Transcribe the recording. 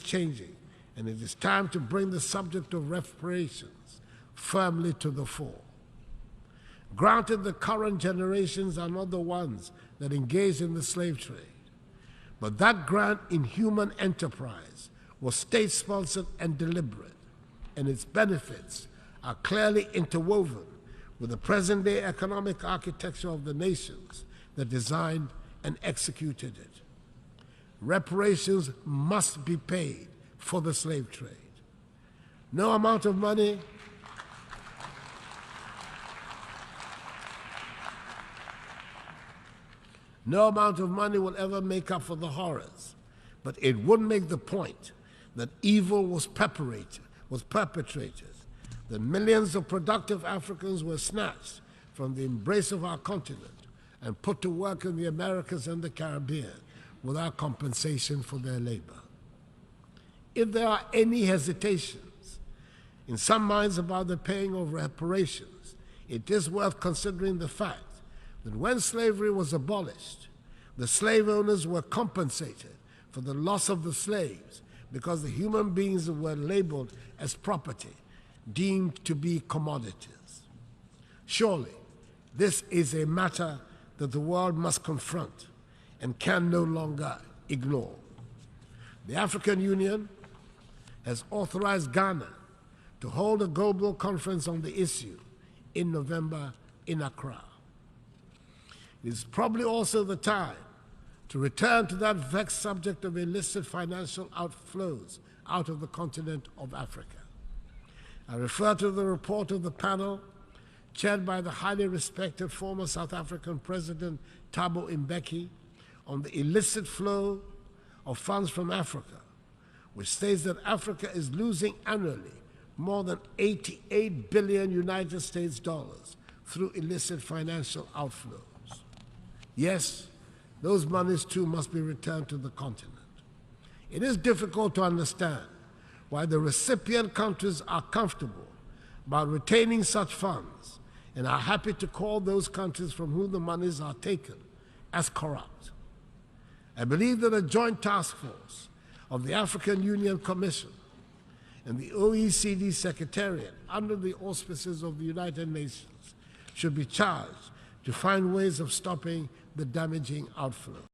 changing, and it is time to bring the subject of reparations firmly to the fore. Granted, the current generations are not the ones that engaged in the slave trade, but that grand inhuman enterprise was state-sponsored and deliberate, and its benefits are clearly interwoven with the present-day economic architecture of the nations that designed and executed it. Reparations must be paid for the slave trade. No amount of money will ever make up for the horrors, but it would make the point that evil was perpetrated, that millions of productive Africans were snatched from the embrace of our continent and put to work in the Americas and the Caribbean without compensation for their labor. If there are any hesitations in some minds about the paying of reparations, it is worth considering the fact that when slavery was abolished, the slave owners were compensated for the loss of the slaves because the human beings were labeled as property, deemed to be commodities. Surely, this is a matter that the world must confront and can no longer ignore. The African Union has authorized Ghana to hold a global conference on the issue in November in Accra. It is probably also the time to return to that vexed subject of illicit financial outflows out of the continent of Africa. I refer to the report of the panel chaired by the highly respected former South African President Thabo Mbeki on the illicit flow of funds from Africa, which states that Africa is losing annually more than 88 billion United States dollars through illicit financial outflows. Yes, those monies too must be returned to the continent. It is difficult to understand why the recipient countries are comfortable about retaining such funds and are happy to call those countries from whom the monies are taken as corrupt. I believe that a joint task force of the African Union Commission and the OECD Secretariat under the auspices of the United Nations should be charged to find ways of stopping the damaging outflow.